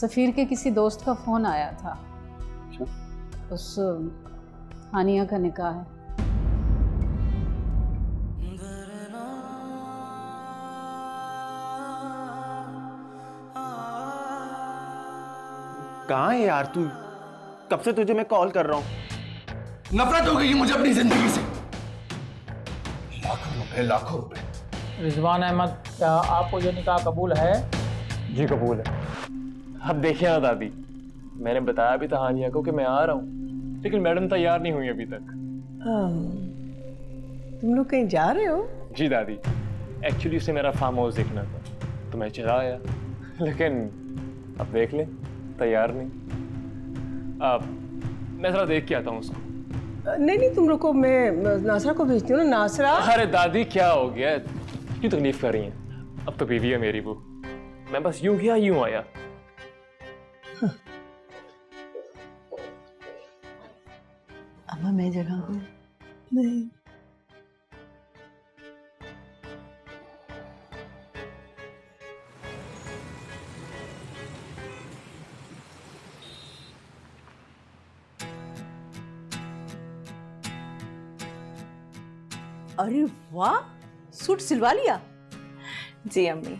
सफ़ीर के किसी दोस्त का फ़ोन आया था। उस हानिया का निकाह है। कहाँ है यार तू? कब से तुझे मैं कॉल कर रहा हूँ। नफरत हो गई मुझे अपनी जिंदगी से। लाखों रुपए। रिजवान अहमद, क्या आपको ये निकाह कबूल है? जी कबूल है। अब देखिए ना दादी, मैंने बताया भी था हानिया को कि मैं आ रहा हूँ, लेकिन मैडम तैयार नहीं हुई अभी तक। तुम लोग कहीं जा रहे हो? जी दादी, एक्चुअली उसे मेरा फार्म हाउस देखना था तो मैं चला आया, लेकिन अब देख ले तैयार नहीं। अब मैं जरा देख के आता हूँ उसको। नहीं, तुम रुको, मैं नासरा को भेजती हूँ ना। नासरा, अरे दादी क्या हो गया, क्यों तकलीफ कर रही हैं? अब तो बीवी है मेरी वो, मैं बस यूं गया यूं आया। अम्मा मैं जगह हूँ। नहीं, अरे वाह, सूट सिलवा लिया? जी अम्मी,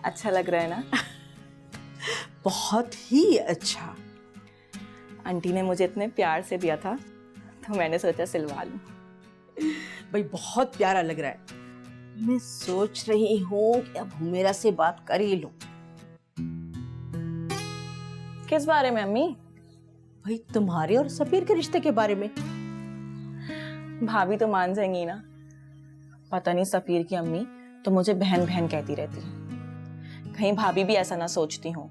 अच्छा लग रहा है ना? बहुत ही अच्छा। आंटी ने मुझे इतने प्यार से दिया था तो मैंने सोचा सिलवा लूं। भाई बहुत प्यारा लग रहा है। मैं सोच रही हूँ कि अब हुमेरा से बात कर ही लूं। किस बारे में अम्मी? भाई तुम्हारे और सफीर के रिश्ते के बारे में। भाभी तो मान जाएंगी ना। पता नहीं सफीर की अम्मी तो मुझे बहन बहन कहती रहती है, कहीं भाभी भी ऐसा ना सोचती हो।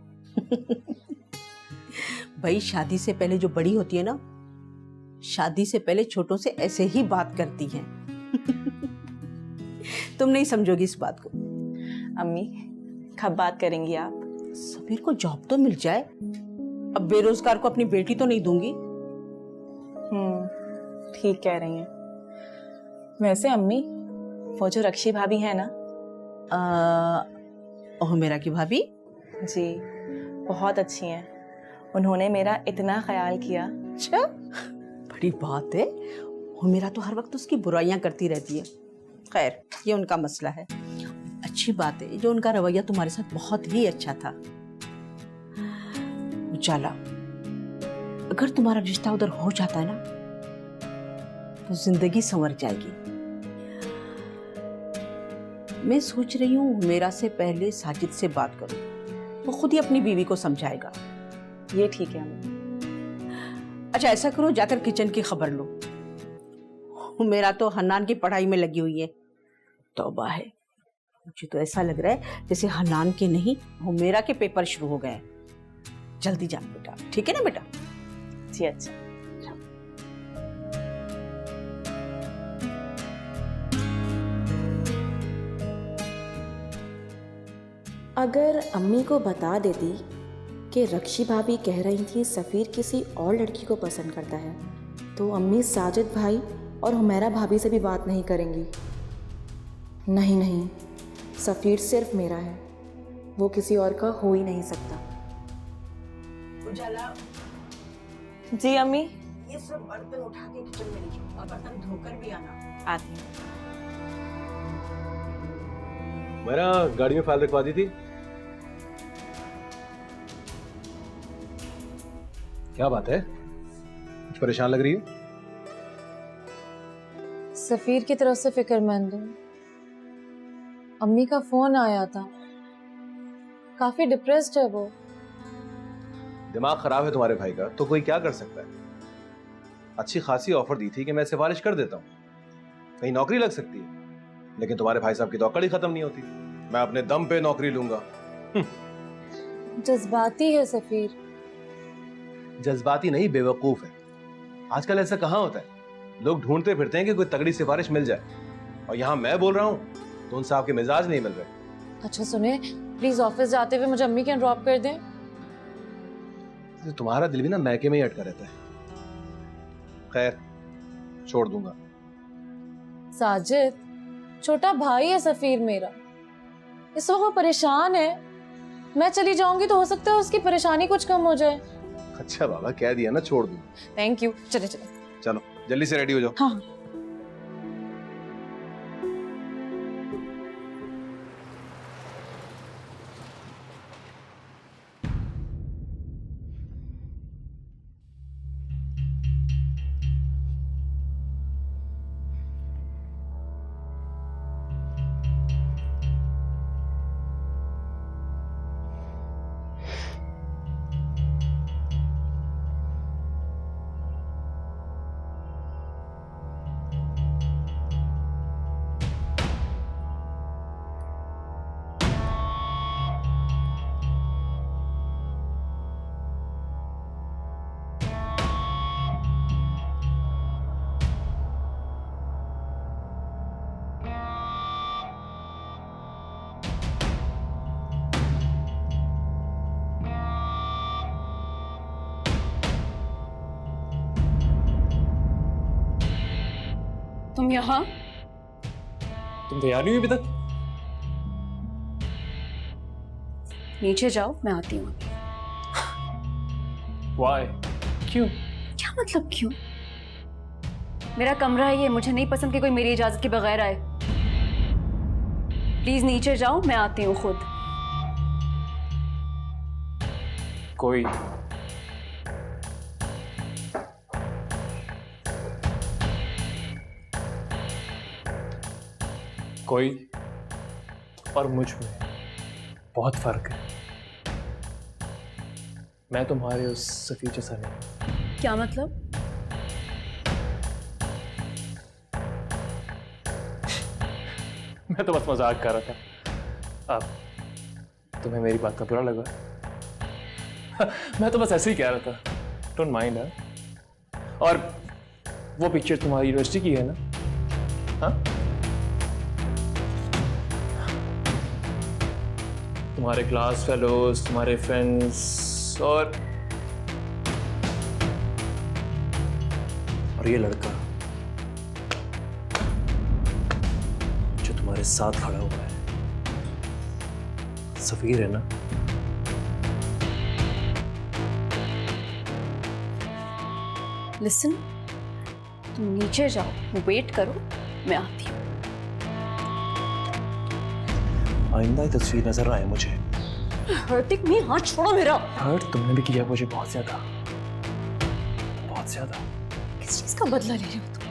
भाई शादी से पहले जो बड़ी होती है ना, शादी से पहले छोटों से ऐसे ही बात करती हैं। तुम नहीं समझोगी इस बात को। अम्मी कब बात करेंगी आप? सफीर को जॉब तो मिल जाए, अब बेरोजगार को अपनी बेटी तो नहीं दूंगी। ठीक कह रही हैं। वैसे अम्मी वो जो रक्षी भाभी है ना, हुमेरा की भाभी? जी बहुत अच्छी हैं। उन्होंने मेरा इतना ख्याल किया। अच्छा, बड़ी बात है। हुमेरा तो हर वक्त उसकी बुराइयां करती रहती है। खैर ये उनका मसला है। अच्छी बात है जो उनका रवैया तुम्हारे साथ बहुत ही अच्छा था। उजाला, अगर तुम्हारा रिश्ता उधर हो जाता है ना तो जिंदगी संवर जाएगी। मैं सोच रही हूँ हुमेरा से पहले साजिद से बात करूं, वो खुद ही अपनी बीवी को समझाएगा। ये ठीक है अम्मी। अच्छा ऐसा करो, जाकर किचन की खबर लो। हुमेरा तो हन्नान की पढ़ाई में लगी हुई है। तौबा है, मुझे तो ऐसा लग रहा है जैसे हन्नान के नहीं हुमेरा के पेपर शुरू हो गए। जल्दी जा बेटा, ठीक है ना बेटा? जी अच्छा। अगर अम्मी को बता देती कि रक्षी भाभी कह रही थी सफ़ीर किसी और लड़की को पसंद करता है, तो अम्मी साजिद भाई और हुमेरा भाभी से भी बात नहीं करेंगी। नहीं नहीं, सफ़ीर सिर्फ मेरा है, वो किसी और का हो ही नहीं सकता। उजाला, जी अम्मी। ये सब बर्तन उठा के किचन में ले जाओ और बर्तन धोकर भी आना। आती हूँ। मेरा गाड़ी में फाइल रखवा दी थी। क्या बात है, कुछ परेशान लग रही है? सफ़ीर की तरफ से फिक्रमंद हूँ। अम्मी का फोन आया था, काफी डिप्रेस्ड है वो। दिमाग खराब है तुम्हारे भाई का तो कोई क्या कर सकता है। अच्छी खासी ऑफर दी थी कि मैं सिफारिश कर देता हूँ, कहीं नौकरी लग सकती है, लेकिन तुम्हारे भाई साहब की तो अकड़ ही खत्म नहीं होती। मैं अपने दम पे नौकरी लूंगा। जज्बाती है सफ़ीर। जज्बाती नहीं, बेवकूफ है। आजकल ऐसा कहाँ होता है, लोग ढूंढते फिरते हैं कि कोई तगड़ी सिफारिश मिल जाए, और यहाँ मैं बोल रहा हूँ तो उन साहब के मिजाज नहीं मिल रहे। अच्छा सुने, प्लीज ऑफिस जाते हुए मुझे अम्मी के यहाँ ड्रॉप कर दें। तो तुम्हारा दिल भी ना मैके में ही अटका रहता है। खैर छोड़ दूंगा। साजिद छोटा भाई है सफ़ीर मेरा, इस वक्त वो परेशान है, मैं चली जाऊंगी तो हो सकता है उसकी परेशानी कुछ कम हो जाए। अच्छा बाबा, कह दिया ना, छोड़ दूं। Thank you. चले चले। चलो जल्दी से रेडी हो जाओ। हाँ। तुम यहाँ? तुम तैयार नहीं हुई अभी तक? नीचे जाओ, मैं आती हूँ। Why? क्यों? क्या मतलब क्यों? मेरा कमरा है ये, मुझे नहीं पसंद कि कोई मेरी इजाजत के बगैर आए। प्लीज नीचे जाओ, मैं आती हूँ खुद। कोई कोई और मुझ में बहुत फर्क है। मैं तुम्हारे उस सफीर जैसा नहीं। क्या मतलब? मैं तो बस मजाक कर रहा था। अब तुम्हें मेरी बात का बुरा लगा? मैं तो बस ऐसे ही कह रहा था। Don't mind. और वो पिक्चर तुम्हारी यूनिवर्सिटी की है ना? हाँ, तुम्हारे क्लास फेलोज, तुम्हारे फ्रेंड्स और ये लड़का जो तुम्हारे साथ खड़ा हुआ है, सफीर है ना? लिसन, तुम नीचे जाओ, वेट करो, मैं आती हूँ। आइंदा ये तस्वीर नजर ना आए मुझे। हर्टिंग मी, हाथ छोड़ो मेरा। हर्ट तुमने भी किया मुझे बहुत ज्यादा, बहुत ज्यादा। किस चीज का बदला ले रहे हो तुम?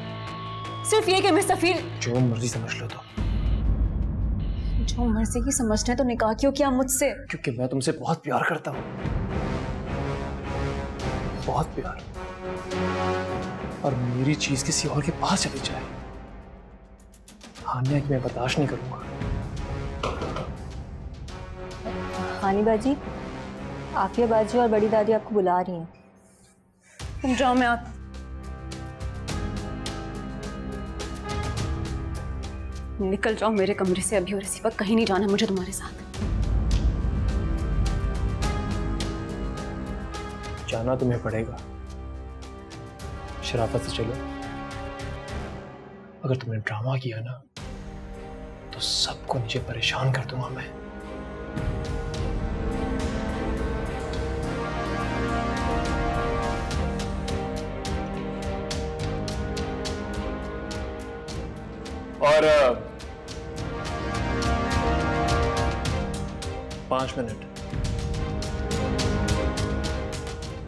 सिर्फ ये कि मैं सफीर। जो मर्जी समझ लो तो। जो मर्जी की समझना है तो निकाह क्यों किया मुझसे? क्योंकि मैं तुमसे बहुत प्यार करता हूँ, बहुत प्यार। और मेरी चीज किसी और के पास चली जाए, हानिया की मैं बर्दाश्त नहीं करूंगा। हानी बाजी, आफिया बाजी और बड़ी दादी आपको बुला रही हैं। तुम जाओ, मैं आती। निकल जाओ मेरे कमरे से अभी, और इसी वक्त कहीं नहीं जाना मुझे तुम्हारे साथ। जाना तुम्हें पड़ेगा, शराफत से चलो। अगर तुमने ड्रामा किया ना तो सबको नीचे परेशान कर दूंगा मैं। और 5 मिनट,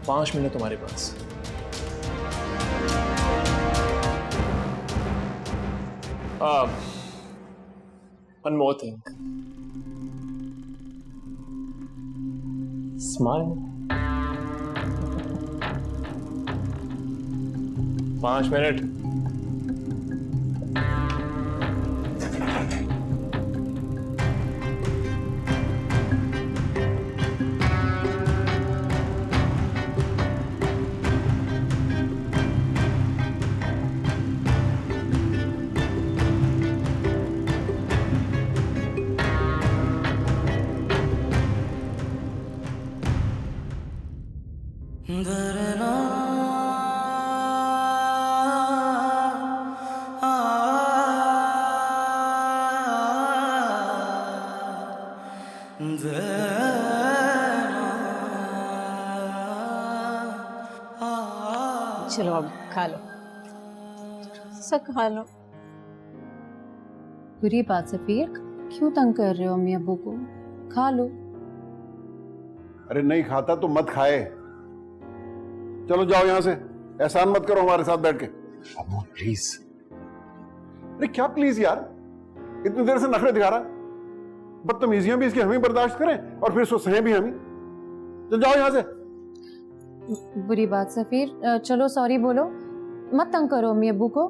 5 मिनट तुम्हारे पास। One more thing. Smile. 5 minute. The चलो अब खा लो, सब खा लो। बुरी बात सफीर, क्यों तंग कर रहे हो अम्मी अब्बू को? खा लो। अरे नहीं खाता तो मत खाए। चलो जाओ यहां से, एहसान मत करो हमारे साथ बैठ के। अबू प्लीज। अरे क्या प्लीज यार, इतनी देर से नखरे दिखा रहा। बदतमीजियां भी इसकी हम ही बर्दाश्त करें और फिर इसको सहे भी हम ही। चल जाओ यहां से। बुरी बात सफीर, चलो सॉरी बोलो, मत तंग करो अम्मी अब्बू को।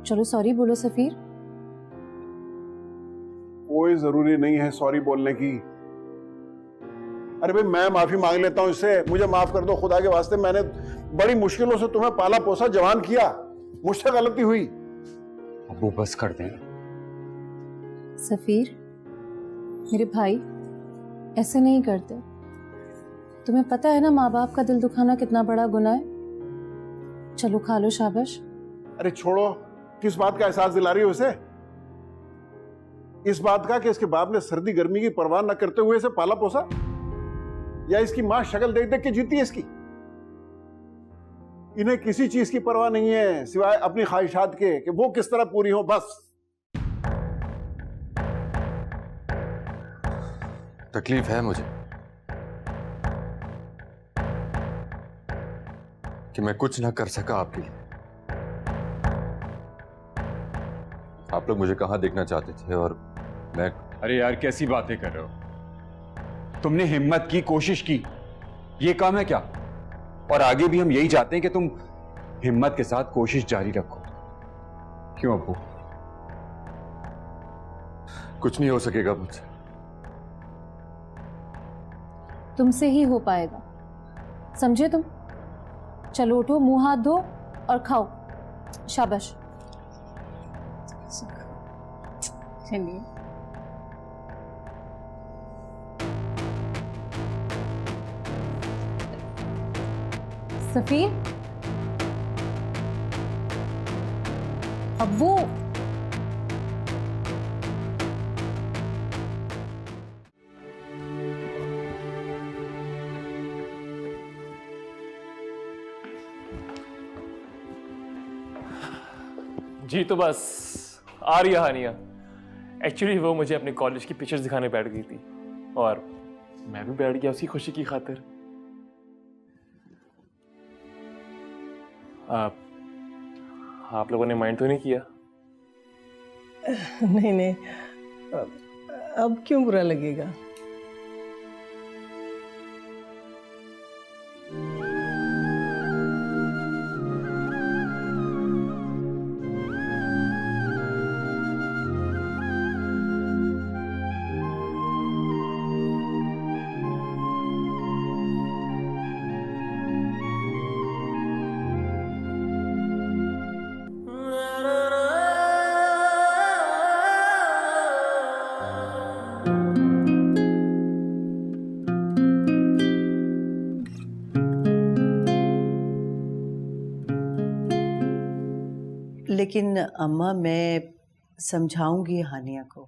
चलो सॉरी बोलो सफीर। कोई जरूरी नहीं है सॉरी बोलने की। अरे भाई मैं माफी मांग लेता हूं इससे, मुझे माफ कर दो खुदा के वास्ते। मैंने बड़ी मुश्किलों से तुम्हें पाला पोसा जवान किया, मुझसे गलती हुई। अबू बस कर दें। सफीर, मेरे भाई ऐसे नहीं करते। तुम्हें पता है ना माँ बाप का दिल दुखाना कितना बड़ा गुनाह है। चलो खा लो, शाबाश। अरे छोड़ो, किस बात का एहसास दिला रही हो इसे? इस बात का कि इसके बाप ने सर्दी गर्मी की परवाह न करते हुए इसे पाला पोसा, या इसकी मां शक्ल देख देख के जीती है इसकी? इन्हें किसी चीज की परवाह नहीं है सिवाय अपनी ख्वाहिशात के कि वो किस तरह पूरी हो, बस। तकलीफ है मुझे कि मैं कुछ ना कर सका आपके लिए। आप लोग मुझे कहां देखना चाहते थे और मैं। अरे यार कैसी बातें कर रहे हो? तुमने हिम्मत की, कोशिश की, ये काम है क्या? और आगे भी हम यही चाहते हैं कि तुम हिम्मत के साथ कोशिश जारी रखो। क्यों अब्बू? कुछ नहीं हो सकेगा मुझसे। तुमसे ही हो पाएगा, समझे तुम? चलो उठो, मुंह हाथ धो और खाओ, शाबाश। चलिए। सफीर, अब्बू, जी तो बस आ रही है हानिया। एक्चुअली वो मुझे अपने कॉलेज की पिक्चर्स दिखाने बैठ गई थी और मैं भी बैठ गया उसी खुशी की खातिर। आप लोगों ने माइंड तो नहीं किया? नहीं नहीं, अब क्यों बुरा लगेगा? लेकिन अम्मा मैं समझाऊंगी हानिया को,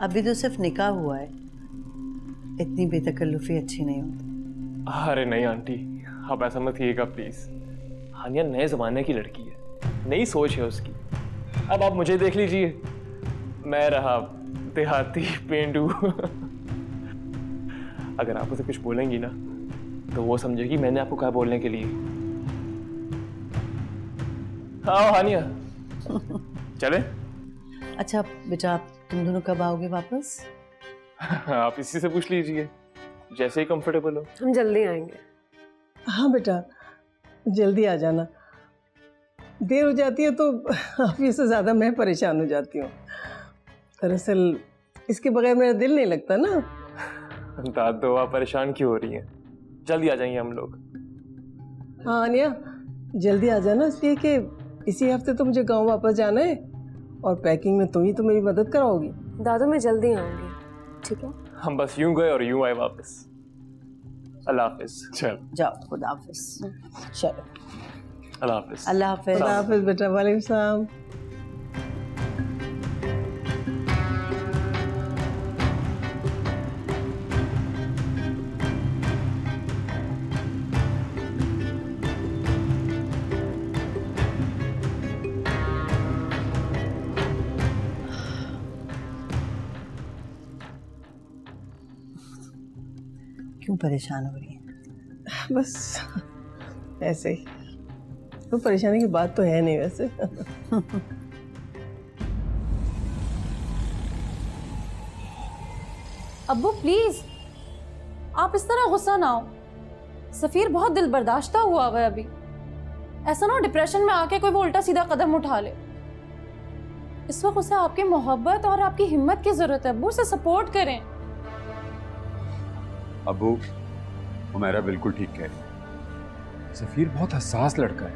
अभी तो सिर्फ निकाह हुआ है, इतनी बेतकल्लुफी अच्छी नहीं होती। अरे नहीं आंटी, आप ऐसा मत कीजिएगा प्लीज। हानिया नए जमाने की लड़की है, नई सोच है उसकी। अब आप मुझे देख लीजिए, मैं रहा देहाती पेंडू। अगर आप उसे कुछ बोलेंगी ना तो वो समझेगी मैंने आपको कहा बोलने के लिए। हाँ हानिया चले। अच्छा बेटा, तुम दोनों कब आओगे वापस? आप इसी से पूछ लीजिए, जैसे ही कंफर्टेबल हो। हम जल्दी आएंगे। हाँ बेटा, जल्दी आ जाना। देर हो जाती है तो ऑफिस से ज़्यादा मैं परेशान हो जाती हूँ। दरअसल इसके बगैर मेरा दिल नहीं लगता ना। दादो आप परेशान क्यों हो रही हैं? जल्दी आ जाएंगे हम लोग। हाँ अनिया, जल्दी आ जाना, इसलिए कि इसी हफ्ते तो मुझे गांव वापस जाना है और पैकिंग में तुम ही तो मेरी मदद कराओगी। दादू मैं जल्दी आऊंगी, ठीक है? हम बस यूं गए और यूं आए वापस। अल्लाह हाफिज। चल जाओ, खुदा हाफिज। चलो, अल्लाह हाफिज। अल्लाह हाफिज। अल्लाह हाफिज बेटा। वालेकुम सलाम। क्यों परेशान हो रही है? बस ऐसे ही। तो परेशानी की बात तो है नहीं वैसे। अब्बू प्लीज, आप इस तरह गुस्सा ना हो। सफीर बहुत दिल बर्दाश्ता हुआ है अभी। ऐसा ना हो डिप्रेशन में आके कोई वो उल्टा सीधा कदम उठा ले। इस वक्त उसे आपकी मोहब्बत और आपकी हिम्मत की जरूरत है। अब्बू उसे सपोर्ट करें। अबू हुमैरा बिल्कुल ठीक कह रही है। सफीर बहुत हसास लड़का है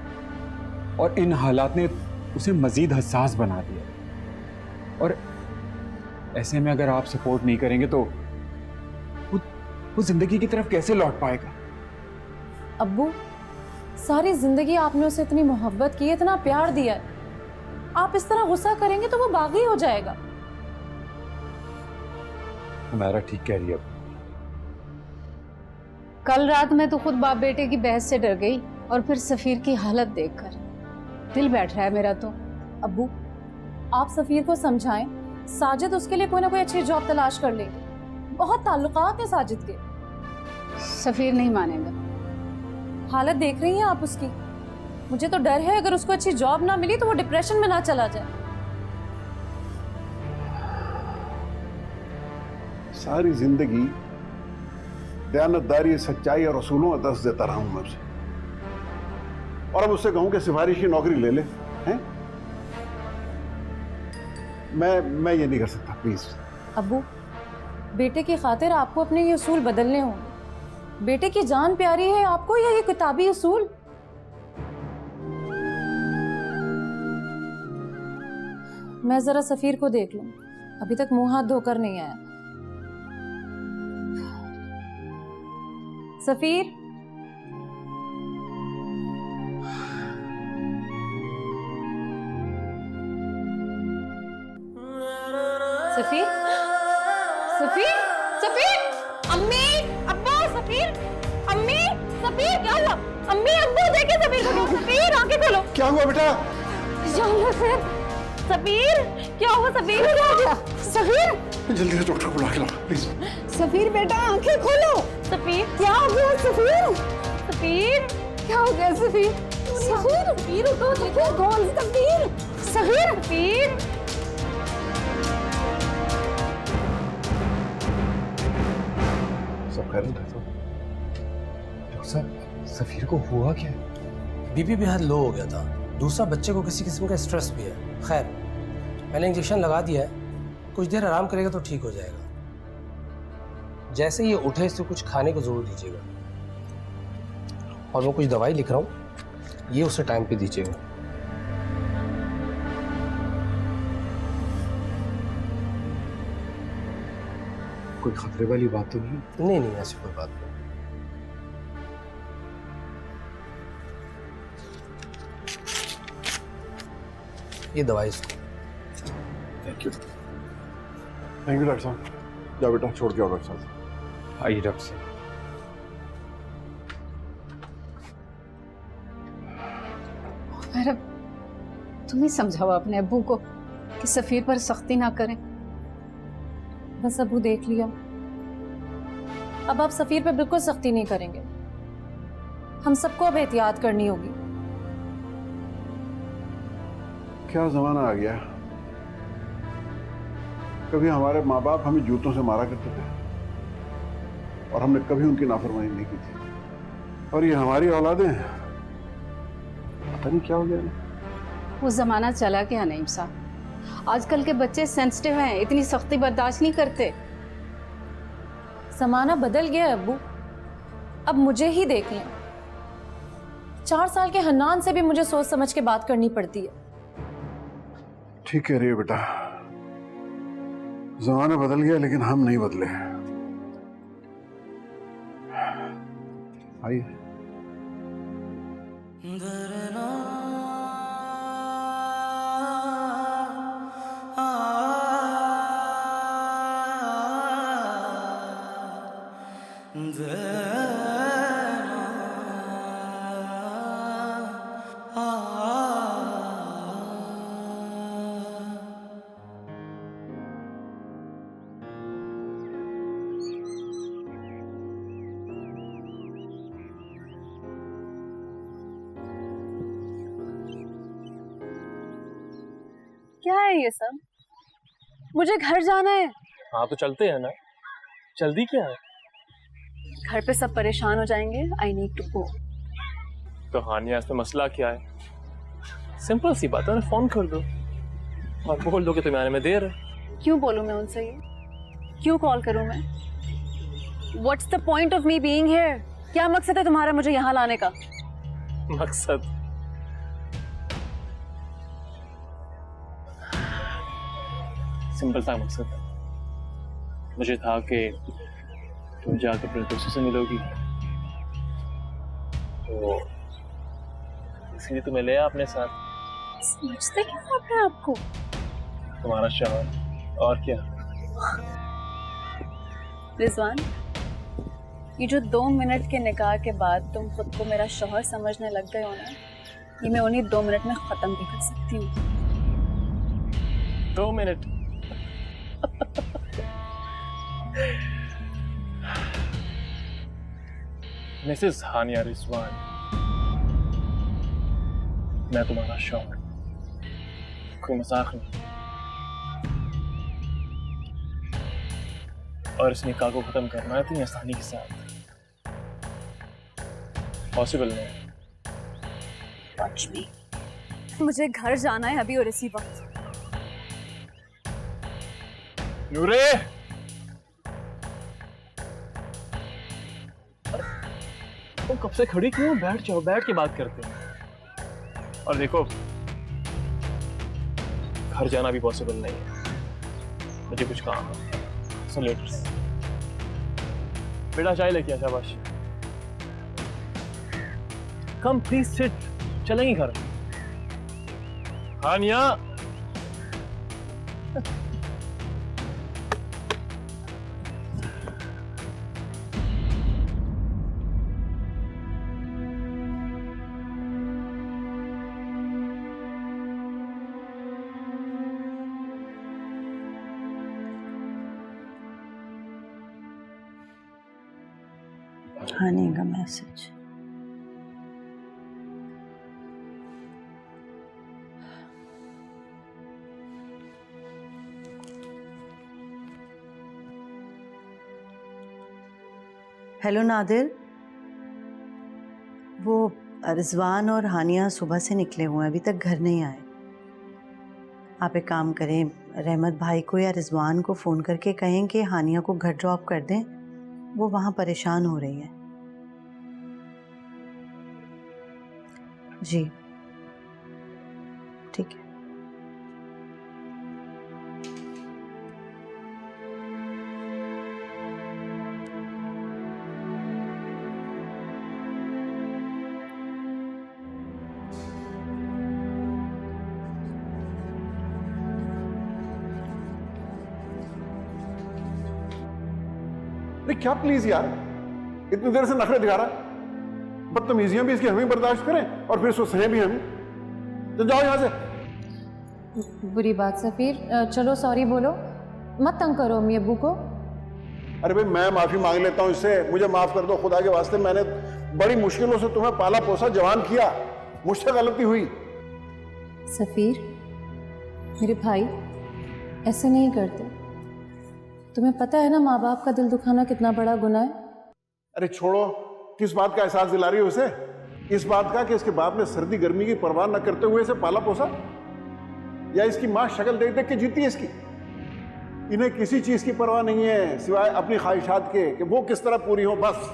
और इन हालात ने उसे मजीद हसास बना दिया। और ऐसे में अगर आप सपोर्ट नहीं करेंगे तो वो जिंदगी की तरफ कैसे लौट पाएगा? अब्बू सारी जिंदगी आपने उसे इतनी मोहब्बत की, इतना प्यार दिया है। आप इस तरह गुस्सा करेंगे तो वो बागी हो जाएगा। हुमैरा ठीक कह रही है। कल रात में तो खुद बाप बेटे की बहस से डर गई और फिर सफीर की हालत देखकर दिल बैठ रहा है मेरा तो। अब्बू आप सफीर को समझाएं, साजिद उसके लिए कोई ना कोई अच्छी जॉब तलाश कर लेगी। बहुत ताल्लुकात है साजिद के। सफीर नहीं मानेगा। हालत देख रही हैं आप उसकी। मुझे तो डर है अगर उसको अच्छी जॉब ना मिली तो वो डिप्रेशन में ना चला जाए। सारी जिंदगी दयानतदारी, सच्चाई और असूलों का दर्स देता रहा हूं मैं उसे, और अब उससे कहूं कि सिफारिशी नौकरी ले ले, हैं? मैं ये नहीं कर सकता, प्लीज। अब्बू बेटे की खातिर आपको अपने ये उसूल बदलने होंगे। बेटे की जान प्यारी है आपको या ये किताबी उसूल? मैं जरा सफीर को देख लूं, अभी तक मुंह हाथ धोकर नहीं आया। सफीर, सफीर, सफीर, सफीर, अम्मी, अब्बा, सफीर, अम्मी, सफीर, क्या हुआ? अम्मी, अब्बू देखे सफीर को। सफीर आंखें खोलो। क्या हुआ बेटा? सफीर, क्या हुआ? सफीर क्या हो गया? सफीर जल्दी से डॉक्टर बुला के लाओ प्लीज। सफीर बेटा आंखें खोलो। सफीर क्या हो गया? सफीर, सफीर क्या हो गया? सफीर, सफीर, सफीर उठो, देखो गोल। सफीर, सफीर, सफीर, सब खैर? डॉक्टर साहब सफीर को हुआ क्या? बीपी बेहद लो हो गया था। दूसरा बच्चे को किसी किस्म का स्ट्रेस भी है। खैर मैंने इंजेक्शन लगा दिया है, कुछ देर आराम करेगा तो ठीक हो जाएगा। जैसे ये उठे इससे कुछ खाने को जरूर दीजिएगा, और मैं कुछ दवाई लिख रहा हूँ, ये उसे टाइम पे दीजिएगा। कोई खतरे वाली बात तो नहीं? नहीं नहीं, ऐसी कोई बात नहीं। ये दवाई इसको। थैंक यू डॉक्टर साहब। जाओ बेटा, छोड़ के आओ डॉक्टर साहब। आइए डॉक्टर साहब। मेरा तुम ही समझाओ अपने अब्बू को कि सफीर पर सख्ती ना करें। बस अब्बू देख लिया, अब आप सफीर पे बिल्कुल सख्ती नहीं करेंगे। हम सबको अब एहतियात करनी होगी। क्या जमाना आ गया। कभी हमारे माँ बाप हमें जूतों से मारा करते थे और हमने कभी उनकी नाफरमानी नहीं की थी, और ये हमारी औलादें हैं, पता नहीं क्या हो गया। वो जमाना चला गया नईम साहब। आजकल के बच्चे सेंसिटिव हैं, इतनी सख्ती बर्दाश्त नहीं करते। जमाना बदल गया है अब्बू। अब मुझे ही देख लें, 4 साल के हन्नान से भी मुझे सोच समझ के बात करनी पड़ती है। ठीक कह रही है बेटा, जमाना बदल गया लेकिन हम नहीं बदले। आइए। क्या है ये सब? मुझे घर जाना है। हाँ तो चलते हैं ना, जल्दी क्या है? घर पे सब परेशान हो जाएंगे। I need to go. तो हानिया इसमें मसला क्या है? सिंपल सी बात है ना, फोन कर दो और बोल दो कि तुम्हें आने में देर है। क्यों बोलूं मैं उनसे ये? क्यों कॉल करूं मैं? What's the point of me being here? क्या मकसद है तुम्हारा मुझे यहाँ लाने का? मकसद सिंपल सा मकसद था। मुझे था कि तुम जाकर अपने दोस्तों से मिलोगी, तो इसलिए तुम्हें ले आया अपने साथ। समझते क्यों हो अपने आप को? तुम्हारा शौहर और क्या। रिजवान, ये जो 2 मिनट के निकाह के बाद तुम खुद को मेरा शौहर समझने लग गए हो ना, ये मैं उन्हीं 2 मिनट में खत्म भी कर सकती हूँ। 2 मिनट? मिसेस हानिया रिजवान, मैं तुम्हारा शौहर, कोई मजाक नहीं। और इस निकाह को खत्म करना है इतनी आसानी के साथ पॉसिबल नहीं। Watch me. मुझे घर जाना है अभी और इसी वक्त। नूरे, तुम कब से खड़ी क्यों? बैठ जाओ, बैठ के बात करते हैं। और देखो, घर जाना भी पॉसिबल नहीं है, मुझे कुछ काम है। So later. बेटा चाय लेके आ, शाबाश। कम प्लीज सिट, चलेंगे घर। हानिया, हानि का मैसेज। हेलो नादिर, वो रिजवान और हानिया सुबह से निकले हुए हैं, अभी तक घर नहीं आए। आप एक काम करें, रहमत भाई को या रिजवान को फ़ोन करके कहें कि हानिया को घर ड्रॉप कर दें, वो वहाँ परेशान हो रही है। जी ठीक है। अरे क्या प्लीज यार, इतनी देर से नखरे दिखा रहा है। बदतमीजियां भी इसकी हमें बर्दाश्त करें और फिर इसको सहे भी हमें। तो जाओ यहां से। बुरी बात सफीर, चलो सॉरी बोलो, मत तंग करो अम्मी अब्बू को। अरे भाई मैं माफी मांग लेता हूँ इससे, मुझे माफ कर दो खुदा के वास्ते। मैंने बड़ी मुश्किलों से तुम्हें पाला पोसा जवान किया, मुझसे गलती हुई। सफीर मेरे भाई ऐसे नहीं करते, तुम्हें पता है ना माँ बाप का दिल दुखाना कितना बड़ा गुनाह है। अरे छोड़ो, किस बात का एहसास दिला रही हो उसे? इस बात का कि इसके बाप ने सर्दी गर्मी की परवाह न करते हुए इसे पाला पोसा, या इसकी माँ शक्ल देख देख के जीती है इसकी? इन्हें किसी चीज की परवाह नहीं है सिवाय अपनी ख्वाहिशात के कि वो किस तरह पूरी हो, बस।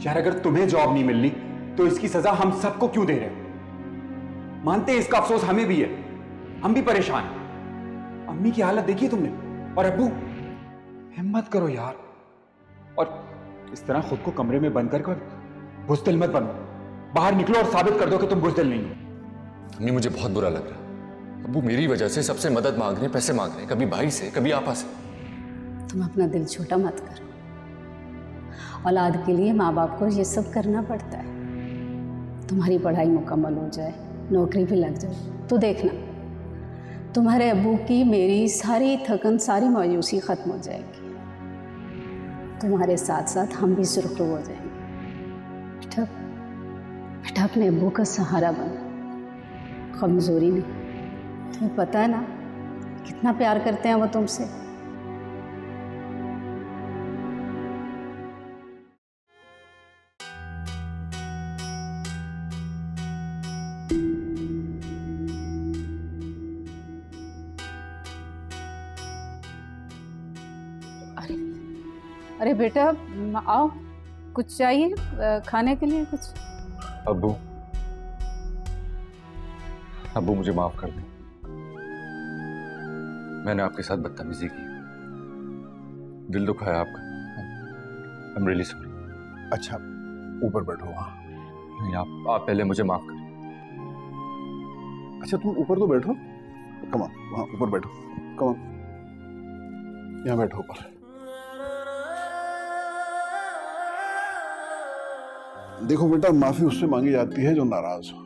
यार अगर तुम्हें जॉब नहीं मिलनी तो इसकी सजा हम सबको क्यों दे रहे हो? मानते हैं इसका अफसोस हमें भी है, हम भी परेशान हैं। अम्मी की हालत देखी तुमने, और अब्बू, हिम्मत करो यार, और इस तरह खुद को कमरे में बंद कर बुज़दिल मत बनो। बाहर निकलो और साबित कर दो कि तुम बुज़दिल नहीं हो। अम्मी मुझे बहुत बुरा लग रहा है। अब्बू मेरी वजह से सबसे मदद मांग रहे हैं, पैसे मांग रहे हैं, कभी भाई से कभी आपा से। तुम अपना दिल छोटा मत करो, औलाद के लिए माँ बाप को ये सब करना पड़ता है। तुम्हारी पढ़ाई मुकम्मल हो जाए, नौकरी भी लग जाए, तो देखना तुम्हारे अब्बू की मेरी सारी थकन, सारी मायूसी ख़त्म हो जाएगी। तुम्हारे साथ साथ हम भी सुरखरू हो जाएंगे। बेटा बेटा अपने अब्बू का सहारा बनो, कमज़ोरी नहीं। तुम्हें पता है ना कितना प्यार करते हैं वो तुमसे। अरे बेटा आओ, कुछ चाहिए खाने के लिए कुछ? अब्बू, अब्बू मुझे माफ कर दो, मैंने आपके साथ बदतमीजी की, दिल दुखाया आपका। I am really sorry. अच्छा ऊपर बैठो। वहाँ नहीं, आप पहले मुझे माफ करें। अच्छा तुम ऊपर तो बैठो, कम ऑन, वहाँ ऊपर बैठो, कम ऑन, यहाँ बैठो ऊपर। देखो बेटा, माफी उससे मांगी जाती है जो नाराज हो।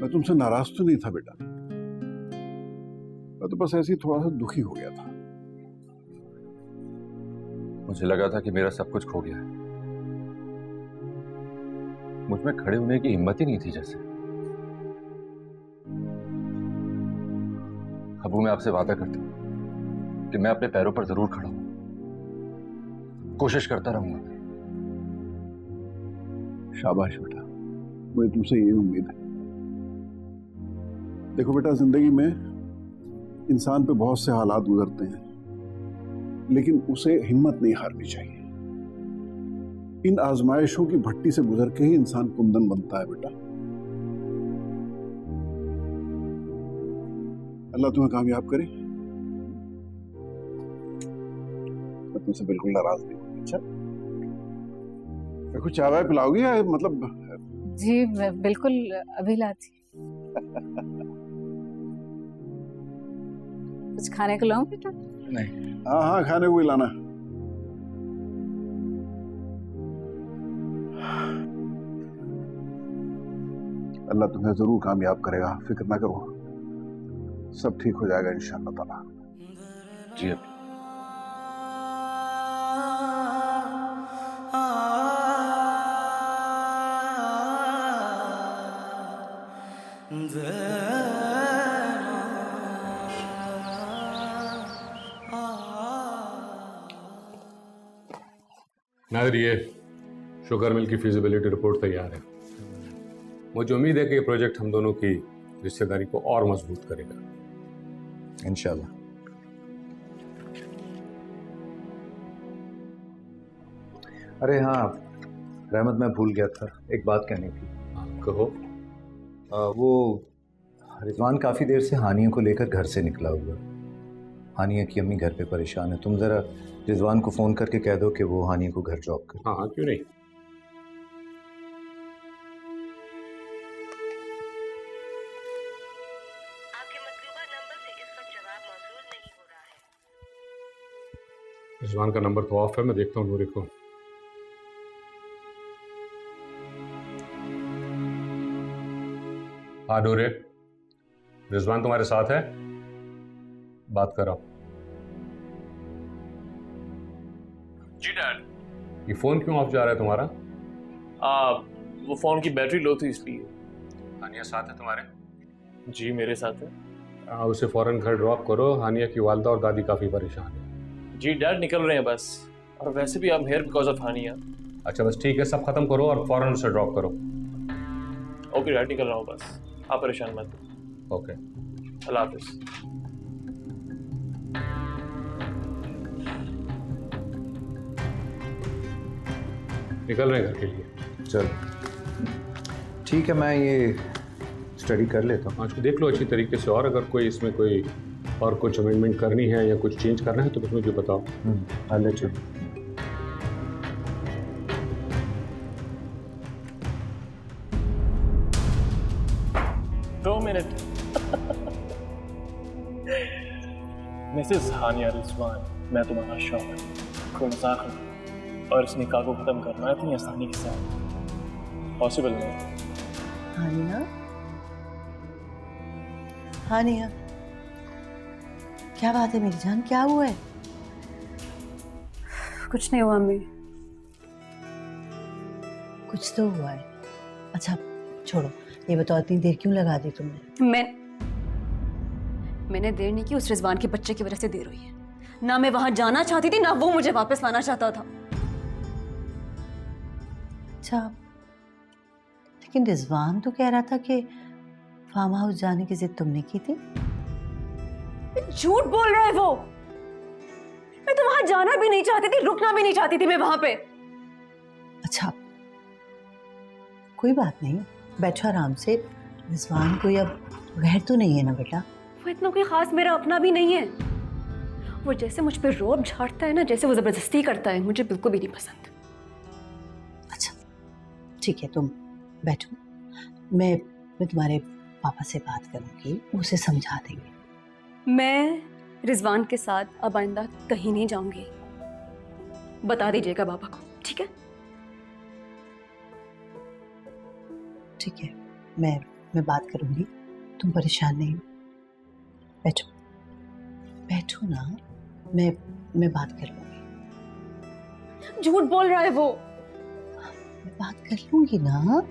मैं तुमसे नाराज तो नहीं था बेटा, मैं तो बस ऐसे ही थोड़ा सा दुखी हो गया था। मुझे लगा था कि मेरा सब कुछ खो गया है, मुझ में खड़े होने की हिम्मत ही नहीं थी जैसे। अबू, मैं आपसे वादा करता हूं कि मैं अपने पैरों पर जरूर खड़ा हूं, कोशिश करता रहूंगा। शाबाश बेटा, मुझे तुमसे ये उम्मीद है। देखो बेटा, जिंदगी में इंसान पे बहुत से हालात गुजरते हैं, लेकिन उसे हिम्मत नहीं हारनी चाहिए। इन आजमाइशों की भट्टी से गुजर के ही इंसान कुंदन बनता है बेटा। अल्लाह तुम्हें कामयाब करे। मैं तुमसे बिल्कुल नाराज नहीं हूं। अच्छा, कुछ चाय पिलाओगी या मतलब? जी बिल्कुल, अभी लाती। कुछ खाने को लाऊं बेटा? नहीं। हाँ हाँ, खाने को ही लाना। अल्लाह तुम्हें जरूर कामयाब करेगा, फिक्र ना करो, सब ठीक हो जाएगा इंशाअल्लाह ताला। जी नादिर, ये शुगर मिल की फिजिबिलिटी रिपोर्ट तैयार है। मुझे उम्मीद है कि ये प्रोजेक्ट हम दोनों की रिश्तेदारी को और मजबूत करेगा इंशाल्लाह। अरे हाँ रहमत, मैं भूल गया था, एक बात कहनी थी। कहो। वो रिजवान काफ़ी देर से हानिया को लेकर घर से निकला हुआ। हानिया की अम्मी घर पे परेशान है, तुम ज़रा रिजवान को फ़ोन करके कह दो कि वो हानिया को घर ड्रॉप कर। हाँ हाँ, क्यों नहीं। रिजवान का नंबर तो ऑफ है, मैं देखता हूँ नूरी को। हाँ नूरे, रिजवान तुम्हारे साथ है? बात करो। जी डैड। ये फोन क्यों ऑफ जा रहा है तुम्हारा? वो फोन की बैटरी लो थी इसलिए। हानिया साथ है तुम्हारे? जी मेरे साथ है। उसे फौरन घर ड्रॉप करो, हानिया की वालदा और दादी काफी परेशान है। जी डैड, निकल रहे हैं बस, और वैसे भी I am here because of Haniya. अच्छा बस ठीक है, सब खत्म करो और फौरन उसे ड्रॉप करो। ओके डैड, निकल रहा हूँ बस, आप परेशान मत। ओके, अल्लाह हाफिज। निकल रहे हैं घर के लिए। चल ठीक है, मैं ये स्टडी कर लेता हूँ। आज को देख लो अच्छी तरीके से, और अगर कोई इसमें कोई और कुछ अमेंडमेंट करनी है या कुछ चेंज करना है तो बस मुझे बताओ। I'll let you. दो मिनट। मिसेस हानिया रिजवान, मैं तुम्हारा शौहर, कोई मजाक नहीं, और इस निकाह को खत्म करना इतनी आसानी के साथ पॉसिबल नहीं। हानिया, हानिया, क्या बात है मेरी जान, क्या हुआ है? कुछ नहीं हुआ अम्मी। कुछ तो हुआ है। अच्छा छोड़ो, ये बताओ इतनी देर क्यों लगा दी तुमने? मैंने देर नहीं की, उस रिजवान के बच्चे की वजह से देर हुई है। ना मैं वहां जाना चाहती थी, ना वो मुझे वापस लाना चाहता था। अच्छा, लेकिन रिजवान तो कह रहा था कि फार्म हाउस जाने की जिद तुमने की थी। झूठ बोल रहा है वो। मैं तो वहां जाना भी नहीं चाहती थी, रुकना भी नहीं चाहती थी मैं वहां पे। अच्छा, कोई बात नहीं, बैठो आराम से। रिजवान कोई अब गैर तो नहीं है ना बेटा? वो इतना कोई खास मेरा अपना भी नहीं है। वो जैसे मुझ पे रौब झाड़ता है ना, जैसे वो जबरदस्ती करता है, मुझे बिल्कुल भी नहीं पसंद। अच्छा ठीक है, तुम बैठो, मैं तुम्हारे पापा से बात करूंगी, उसे समझा देंगे। मैं रिजवान के साथ अब आइंदा कहीं नहीं जाऊंगी, बता दीजिएगा पापा को, ठीक है? ठीक है, मैं बात करूंगी, तुम परेशान नहीं हो। बैठो बैठो ना, मैं बात कर लूंगी। झूठ बोल रहा है वो। मैं बात कर लूंगी ना।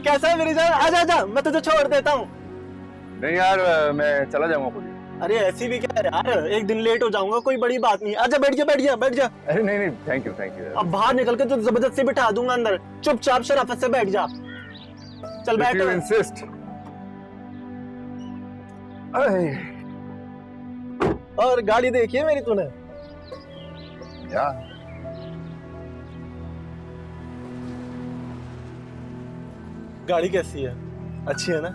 कैसा है मेरी जान? आजा आजा, मैं तुझे छोड़ देता हूँ। नहीं यार, मैं चला जाऊंगा खुद। अरे ऐसी भी क्या है यार, एक दिन लेट हो जाऊंगा, कोई बड़ी बात नहीं। आजा, बैठ जा बैठ जा बैठ जा। अरे नहीं नहीं, थैंक यू। अब बाहर निकल के तो जबरदस्ती बिठा दूंगा अंदर, चुपचाप शराफत से बैठ जा। चल बैठ। You insist. और गाड़ी देखी है मेरी तूने? यार गाड़ी कैसी है? अच्छी है ना?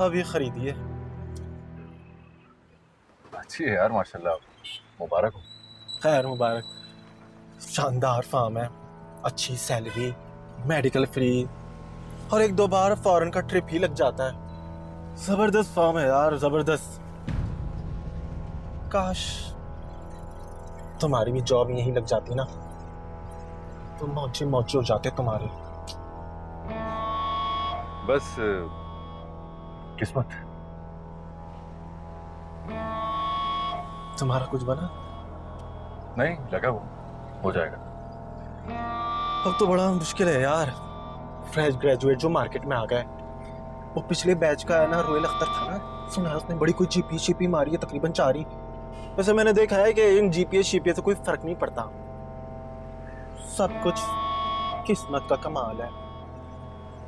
अभी खरीदी है। अच्छी है यार, माशाल्लाह, मुबारक हो। खैर मुबारक। शानदार फार्म है, अच्छी सैलरी, मेडिकल फ्री, और 1-2 बार फॉरेन का ट्रिप ही लग जाता है। जबरदस्त फार्म है यार, जबरदस्त। काश तुम्हारी भी जॉब यहीं लग जाती ना, तो मौजे मौजे हो जाते तुम्हारे। बस किस्मत। तुम्हारा कुछ बना? नहीं, लगा वो हो जाएगा। अब तो बड़ा मुश्किल है यार। फ्रेश ग्रेजुएट जो मार्केट में आ गए, वो पिछले बैच का है ना, रोयल अख्तर था ना, सुना है उसने बड़ी कोई जीपीए मारी है, तकरीबन 4 ही। वैसे मैंने देखा है कि इन जीपीए से कोई फर्क नहीं पड़ता, सब कुछ किस्मत का कमाल है।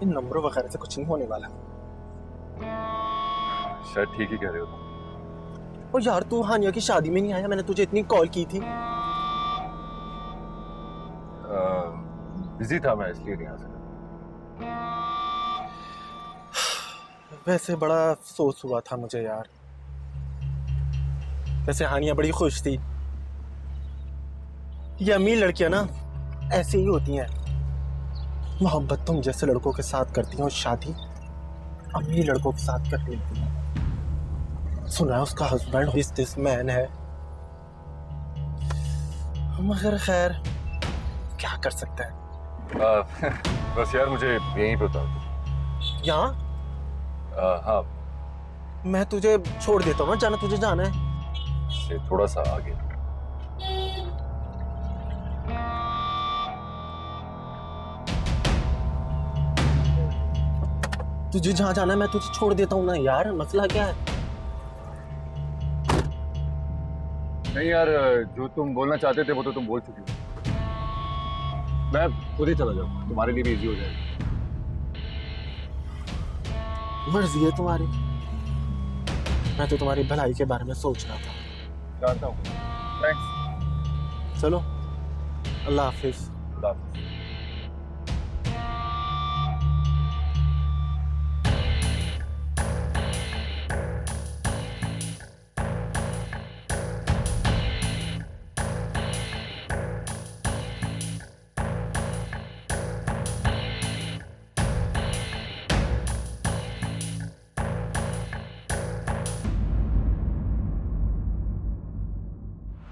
इन नंबरों वगैरह से कुछ नहीं होने वाला। शायद ठीक ही कह रहे हो तुम। और यार तू हानिया की शादी में नहीं आया, मैंने तुझे इतनी कॉल की थी। बिजी था मैं, इसलिए नहीं आ सका। वैसे बड़ा अफसोस हुआ था मुझे यार। वैसे हानिया बड़ी खुश थी। ये अमीर लड़कियां ना ऐसे ही होती हैं, मोहब्बत तुम जैसे लड़कों के साथ करती हैं और शादी अमीर लड़कों के साथ कर लेती हैं। सुना है उसका हस्बैंड बिजनेसमैन है, मगर खैर क्या कर सकते हैं। बस यार मुझे यहीं पे उतार दो। यहाँ? हाँ, मैं तुझे छोड़ देता हूँ ना, जाना तुझे जाना है। से थोड़ा सा आगे। तुझे जहाँ जाना है मैं तुझे छोड़ देता हूँ ना यार, मसला क्या है? नहीं यार, जो तुम बोलना चाहते थे वो तो तुम बोल चुकी हो। मैं खुद ही चला जाऊंगा, तुम्हारे लिए भी इजी हो जाएगा। मर्जी है तुम्हारी, मैं तो तुम्हारी भलाई के बारे में सोच रहा था। जानता हूँ। थैंक्स। चलो, अल्लाह हाफिज। अल्लाह हाफिज।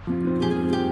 thank you